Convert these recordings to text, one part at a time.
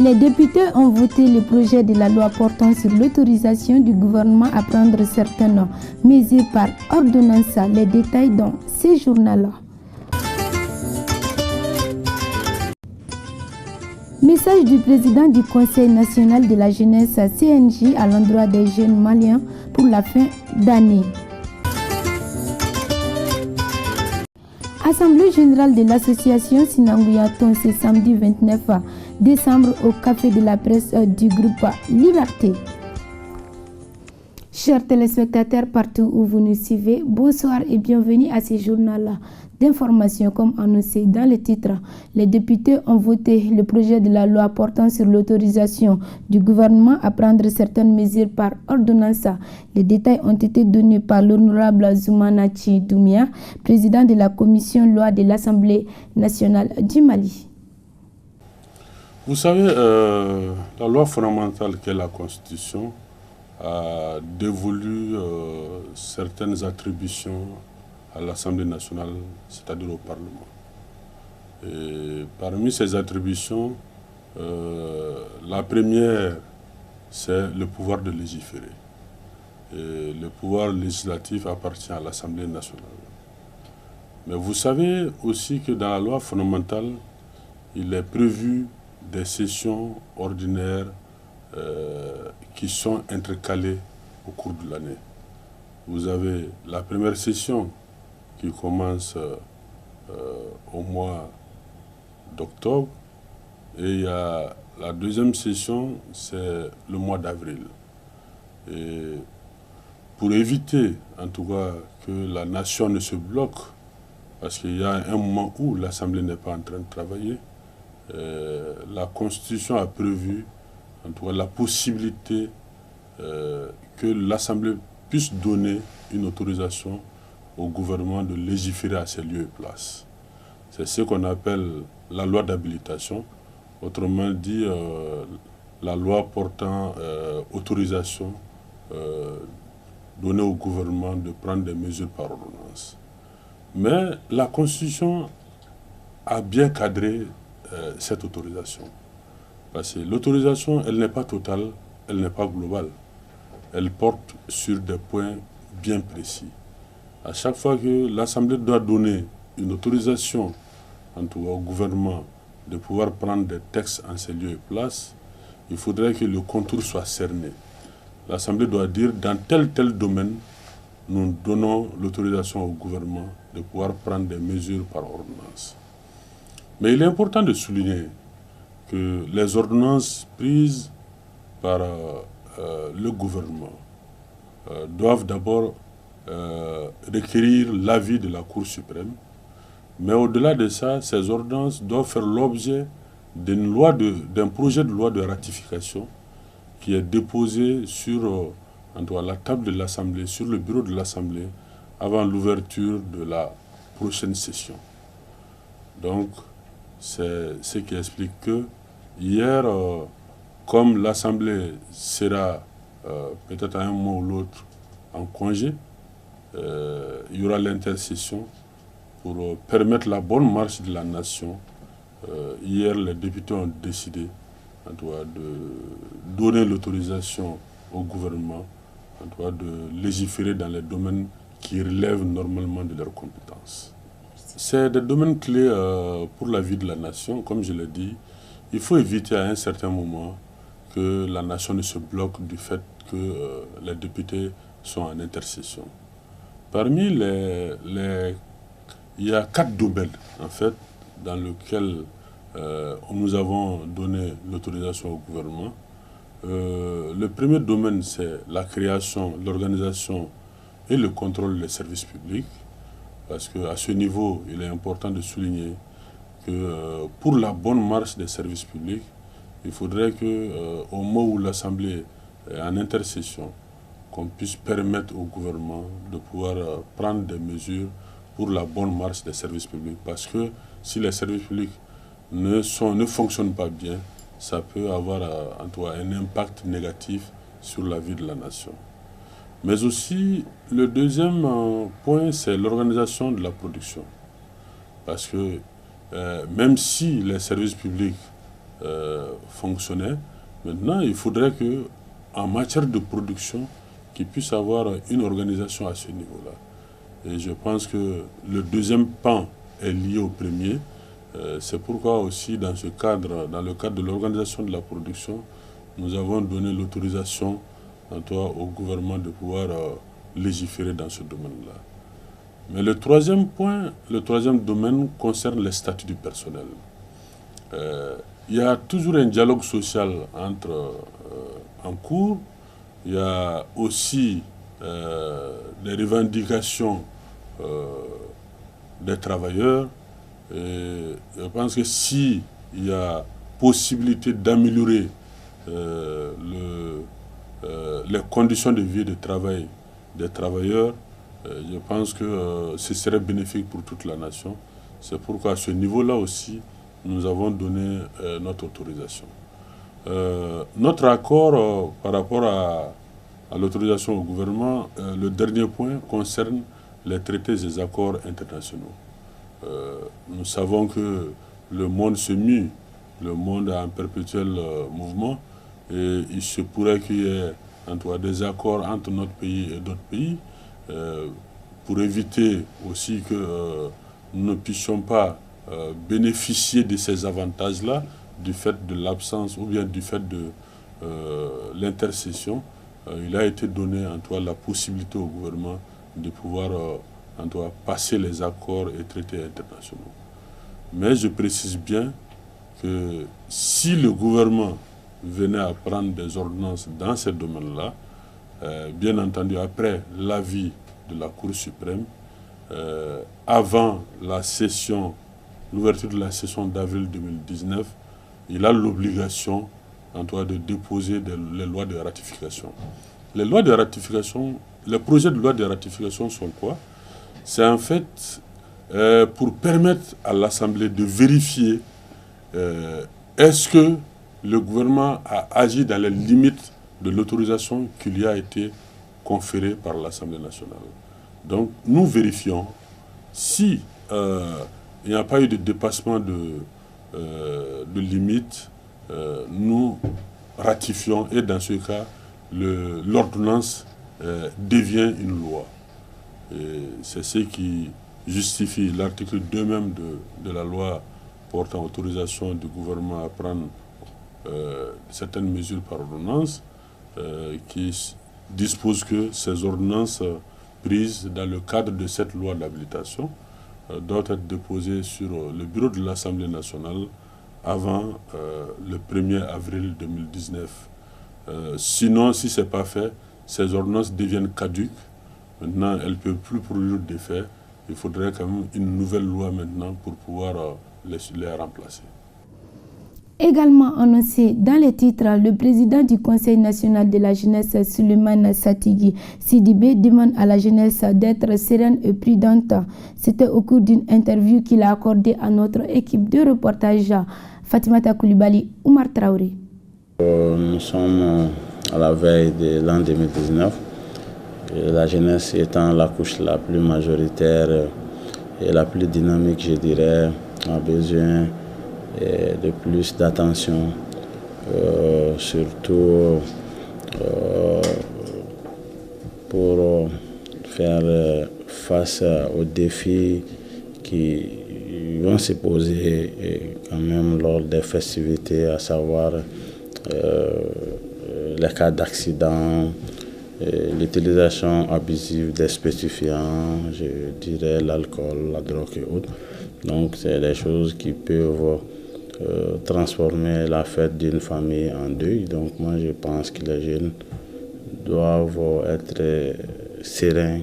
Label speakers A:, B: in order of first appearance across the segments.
A: Les députés ont voté le projet de la loi portant sur l'autorisation du gouvernement à prendre certaines mesures par ordonnance. Les détails dans ce journal-là. Message du président du Conseil national de la jeunesse CNJ à l'endroit des jeunes maliens pour la fin d'année. Assemblée générale de l'association Sinangouyaton ce samedi 29 décembre au café de la presse du groupe Liberté. Chers téléspectateurs partout où vous nous suivez, bonsoir et bienvenue à ce journal d'information. Comme annoncé dans le titre, les députés ont voté le projet de la loi portant sur l'autorisation du gouvernement à prendre certaines mesures par ordonnance. Les détails ont été donnés par l'honorable Zoumanachi Doumia, président de la commission loi de l'Assemblée nationale du Mali.
B: Vous savez, la loi fondamentale qu'est la Constitution a dévolu certaines attributions à l'Assemblée nationale, c'est-à-dire au Parlement. Et parmi ces attributions, la première, c'est le pouvoir de légiférer. Et le pouvoir législatif appartient à l'Assemblée nationale. Mais vous savez aussi que dans la loi fondamentale, il est prévu des sessions ordinaires qui sont intercalées au cours de l'année. Vous avez la première session qui commence au mois d'octobre et il y a la deuxième session, c'est le mois d'avril. Et pour éviter en tout cas que la nation ne se bloque, parce qu'il y a un moment où l'Assemblée n'est pas en train de travailler, la Constitution a prévu en tout cas la possibilité que l'Assemblée puisse donner une autorisation au gouvernement de légiférer à ses lieux et places. C'est ce qu'on appelle la loi d'habilitation, autrement dit la loi portant autorisation donnée au gouvernement de prendre des mesures par ordonnance. Mais la Constitution a bien cadré cette autorisation. Parce que l'autorisation, elle n'est pas totale, elle n'est pas globale. Elle porte sur des points bien précis. À chaque fois que l'Assemblée doit donner une autorisation, en tout cas au gouvernement, de pouvoir prendre des textes en ses lieux et places, il faudrait que le contour soit cerné. L'Assemblée doit dire, dans tel domaine, nous donnons l'autorisation au gouvernement de pouvoir prendre des mesures par ordonnance. Mais il est important de souligner que les ordonnances prises par le gouvernement doivent d'abord requérir l'avis de la Cour suprême. Mais au-delà de ça, ces ordonnances doivent faire l'objet d'un projet de loi de ratification qui est déposé sur la table de l'Assemblée, sur le bureau de l'Assemblée, avant l'ouverture de la prochaine session. Donc, c'est ce qui explique que hier, comme l'Assemblée sera peut-être à un moment ou l'autre en congé, il y aura l'intercession pour permettre la bonne marche de la nation. Hier, les députés ont décidé de donner l'autorisation au gouvernement de légiférer dans les domaines qui relèvent normalement de leurs compétences. C'est des domaines clés pour la vie de la nation. Comme je l'ai dit, il faut éviter à un certain moment que la nation ne se bloque du fait que les députés sont en intercession. Parmi il y a 4 domaines, en fait, dans lesquels nous avons donné l'autorisation au gouvernement. Le premier domaine, c'est la création, l'organisation et le contrôle des services publics. Parce qu'à ce niveau, il est important de souligner que pour la bonne marche des services publics, il faudrait qu'au moment où l'Assemblée est en intercession, qu'on puisse permettre au gouvernement de pouvoir prendre des mesures pour la bonne marche des services publics. Parce que si les services publics ne fonctionnent pas bien, ça peut avoir un impact négatif sur la vie de la nation. Mais aussi, le deuxième point, c'est l'organisation de la production. Parce que même si les services publics fonctionnait. Maintenant, il faudrait que, en matière de production, qu'il puisse avoir une organisation à ce niveau-là. Et je pense que le deuxième pan est lié au premier. C'est pourquoi aussi, dans le cadre de l'organisation de la production, nous avons donné l'autorisation au gouvernement de pouvoir légiférer dans ce domaine-là. Mais le troisième domaine concerne les statuts du personnel. Il y a toujours un dialogue social en cours. Il y a aussi des revendications des travailleurs. Et je pense que s'il y a possibilité d'améliorer les conditions de vie et de travail des travailleurs, je pense que ce serait bénéfique pour toute la nation. C'est pourquoi à ce niveau-là aussi, nous avons donné notre autorisation. Notre accord par rapport à l'autorisation au gouvernement, le dernier point concerne les traités et les accords internationaux. Nous savons que le monde se mue, le monde a un perpétuel mouvement et il se pourrait qu'il y ait des accords entre notre pays et d'autres pays pour éviter aussi que nous ne puissions pas bénéficier de ces avantages-là du fait de l'absence ou bien du fait de l'intercession. Il a été donné la possibilité au gouvernement de pouvoir passer les accords et traités internationaux. Mais je précise bien que si le gouvernement venait à prendre des ordonnances dans ces domaines-là, bien entendu après l'avis de la Cour suprême, avant l'ouverture de la session d'avril 2019, il a l'obligation de déposer les lois de ratification. Les lois de ratification, les projets de loi de ratification sont quoi? C'est en fait pour permettre à l'Assemblée de vérifier est-ce que le gouvernement a agi dans les limites de l'autorisation qui lui a été conférée par l'Assemblée nationale. Donc nous vérifions si il n'y a pas eu de dépassement de limites, nous ratifions et dans ce cas, l'ordonnance devient une loi. C'est ce qui justifie l'article 2 même de la loi portant autorisation du gouvernement à prendre certaines mesures par ordonnance, qui dispose que ces ordonnances prises dans le cadre de cette loi d'habilitation doivent être déposées sur le bureau de l'Assemblée nationale avant le 1er avril 2019. Sinon, si ce n'est pas fait, ces ordonnances deviennent caduques. Maintenant, elles ne peuvent plus produire d'effet. Il faudrait quand même une nouvelle loi maintenant pour pouvoir les remplacer.
A: Également annoncé dans les titres, le président du Conseil national de la jeunesse, Souleymane Satigui Sidibé, demande à la jeunesse d'être sereine et prudente. C'était au cours d'une interview qu'il a accordée à notre équipe de reportage, Fatimata Koulibaly, Oumar Traoré.
C: Nous sommes à la veille de l'an 2019. La jeunesse étant la couche la plus majoritaire et la plus dynamique, je dirais, a besoin de plus d'attention, surtout pour faire face aux défis qui vont se poser quand même lors des festivités, à savoir les cas d'accident, l'utilisation abusive des stupéfiants, je dirais l'alcool, la drogue et autres. Donc c'est des choses qui peuvent transformer la fête d'une famille en deuil. Donc moi je pense que les jeunes doivent être sereins,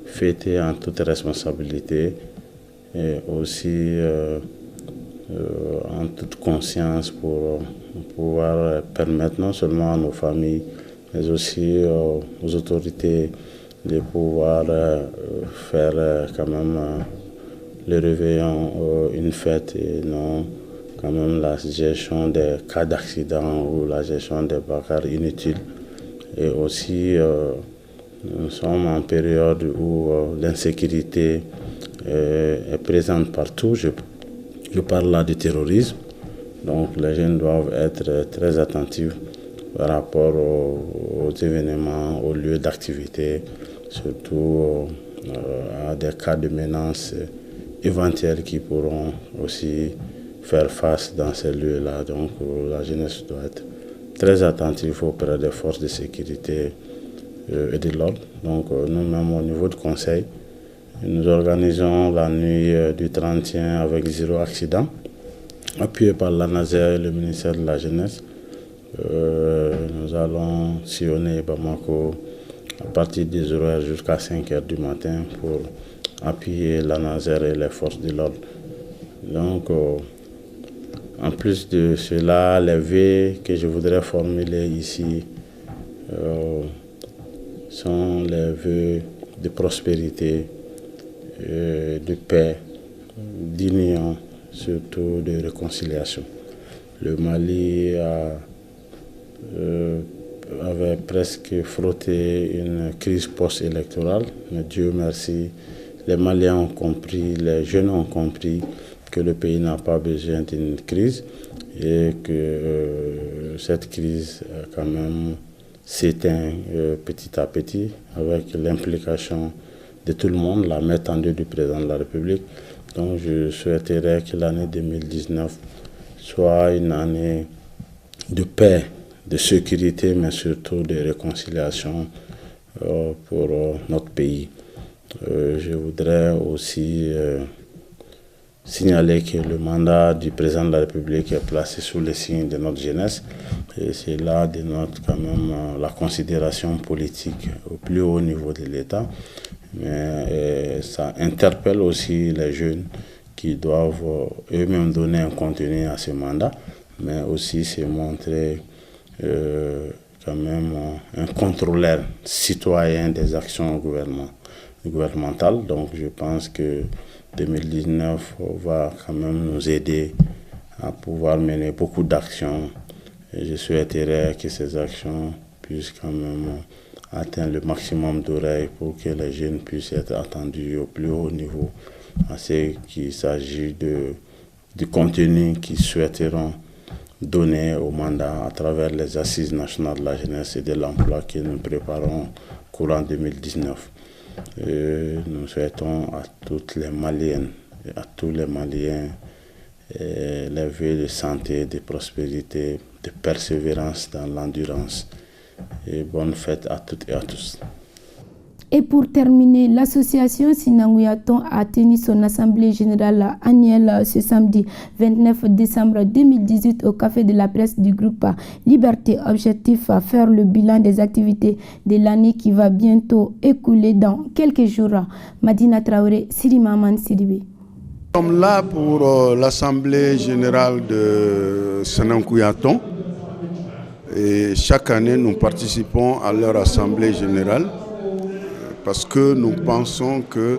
C: fêter en toute responsabilité et aussi en toute conscience pour pouvoir permettre non seulement à nos familles mais aussi aux autorités de pouvoir faire quand même le réveillon une fête et non quand même la gestion des cas d'accident ou la gestion des bagarres inutiles. Et aussi, nous sommes en période où l'insécurité est présente partout. Je parle là du terrorisme. Donc les jeunes doivent être très attentifs par rapport aux événements, aux lieux d'activité, surtout à des cas de menaces éventuels qui pourront aussi faire face dans ces lieux-là. Donc la jeunesse doit être très attentive auprès des forces de sécurité et de l'ordre. Donc nous-mêmes au niveau du conseil, nous organisons la nuit du 31 avec 0 accident, appuyé par l'ANASER et le ministère de la Jeunesse. Nous allons sillonner Bamako à partir des 0h jusqu'à 5h du matin pour appuyer l'ANASER et les forces de l'ordre. Donc, en plus de cela, les vœux que je voudrais formuler ici sont les vœux de prospérité, de paix, d'union, surtout de réconciliation. Le Mali avait presque frotté une crise post-électorale, mais Dieu merci, les Maliens ont compris, les jeunes ont compris que le pays n'a pas besoin d'une crise et que cette crise quand même s'éteint petit à petit avec l'implication de tout le monde, la main tendue du président de la République. Donc je souhaiterais que l'année 2019 soit une année de paix, de sécurité, mais surtout de réconciliation pour notre pays. Je voudrais aussi signaler que le mandat du président de la République est placé sous le signe de notre jeunesse. Et c'est là de notre, quand même, la considération politique au plus haut niveau de l'État. Mais ça interpelle aussi les jeunes qui doivent eux-mêmes donner un contenu à ce mandat, mais aussi se montrer quand même un contrôleur citoyen des actions gouvernementales. Donc je pense que 2019 va quand même nous aider à pouvoir mener beaucoup d'actions. Et je souhaiterais que ces actions puissent quand même atteindre le maximum d'oreilles pour que les jeunes puissent être attendus au plus haut niveau à ce qu'il s'agit du contenu qu'ils souhaiteront donner au mandat à travers les assises nationales de la jeunesse et de l'emploi que nous préparons courant 2019. Et nous souhaitons à toutes les Maliennes et à tous les Maliens les vœux de santé, de prospérité, de persévérance dans l'endurance. Et bonne fête à toutes et à tous.
A: Et pour terminer, l'association Sinanguyaton a tenu son assemblée générale annuelle ce samedi 29 décembre 2018 au Café de la Presse du groupe Liberté. Objectif à faire le bilan des activités de l'année qui va bientôt écouler dans quelques jours. Madina Traoré, Siri Maman Sidibé.
D: Nous sommes là pour l'assemblée générale de Sinanguyaton. Et chaque année, nous participons à leur assemblée générale parce que nous pensons que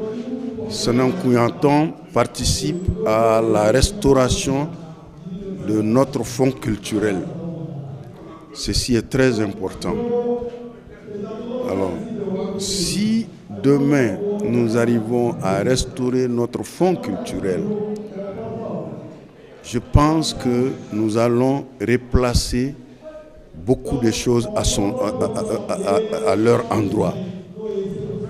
D: Sinanguyaton participe à la restauration de notre fonds culturel. Ceci est très important. Alors, si demain nous arrivons à restaurer notre fonds culturel, je pense que nous allons replacer beaucoup de choses à leur endroit.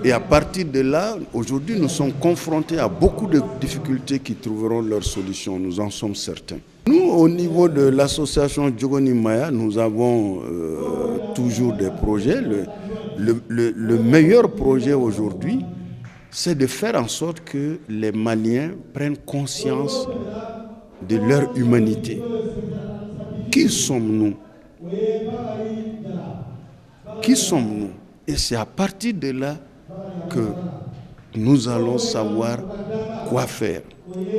D: Et à partir de là, aujourd'hui, nous sommes confrontés à beaucoup de difficultés qui trouveront leur solution, nous en sommes certains. Nous, au niveau de l'association Djogoni Maya, nous avons toujours des projets. Le meilleur projet aujourd'hui, c'est de faire en sorte que les Maliens prennent conscience de leur humanité. Qui sommes-nous ? Qui sommes-nous? Et c'est à partir de là que nous allons savoir quoi faire.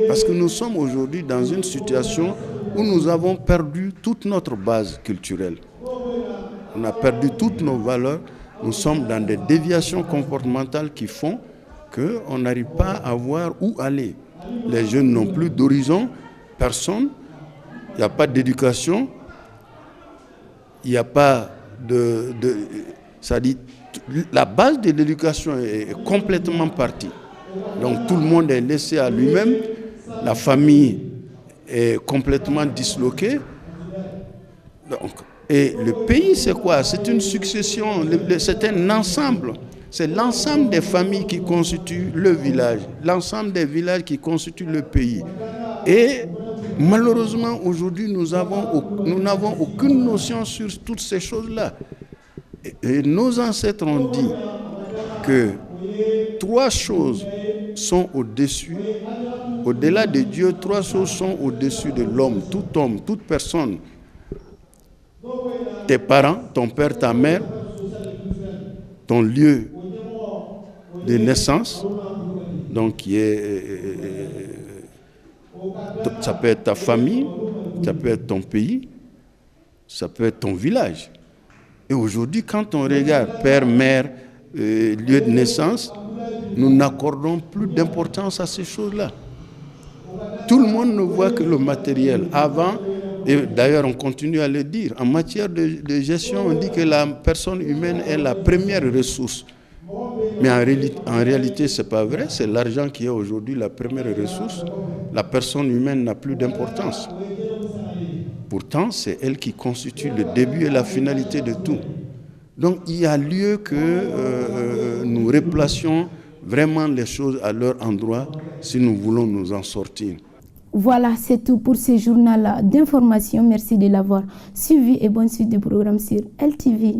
D: Parce que nous sommes aujourd'hui dans une situation où nous avons perdu toute notre base culturelle. On a perdu toutes nos valeurs. Nous sommes dans des déviations comportementales qui font qu'on n'arrive pas à voir où aller. Les jeunes n'ont plus d'horizon, personne. Il n'y a pas d'éducation. Il n'y a pas ça dit, la base de l'éducation est complètement partie. Donc tout le monde est laissé à lui-même. La famille est complètement disloqué. Donc, et le pays, c'est quoi? C'est une succession, c'est un ensemble. C'est l'ensemble des familles qui constituent le village, l'ensemble des villages qui constituent le pays. Et malheureusement, aujourd'hui, nous n'avons aucune notion sur toutes ces choses-là. Et nos ancêtres ont dit que 3 choses sont au-dessus, au-delà de Dieu, 3 choses sont au-dessus de l'homme, toute personne. Tes parents, ton père, ta mère, ton lieu de naissance, donc qui est, ça peut être ta famille, ça peut être ton pays, ça peut être ton village. Et aujourd'hui, quand on regarde père, mère, lieu de naissance, nous n'accordons plus d'importance à ces choses-là. Tout le monde ne voit que le matériel. Avant, et d'ailleurs on continue à le dire, en matière de gestion, on dit que la personne humaine est la première ressource. Mais en réalité, ce n'est pas vrai. C'est l'argent qui est aujourd'hui la première ressource. La personne humaine n'a plus d'importance. Pourtant, c'est elle qui constitue le début et la finalité de tout. Donc, il y a lieu que nous replacions vraiment les choses à leur endroit si nous voulons nous en sortir.
A: Voilà, c'est tout pour ce journal d'information. Merci de l'avoir suivi et bonne suite de programme sur LTV.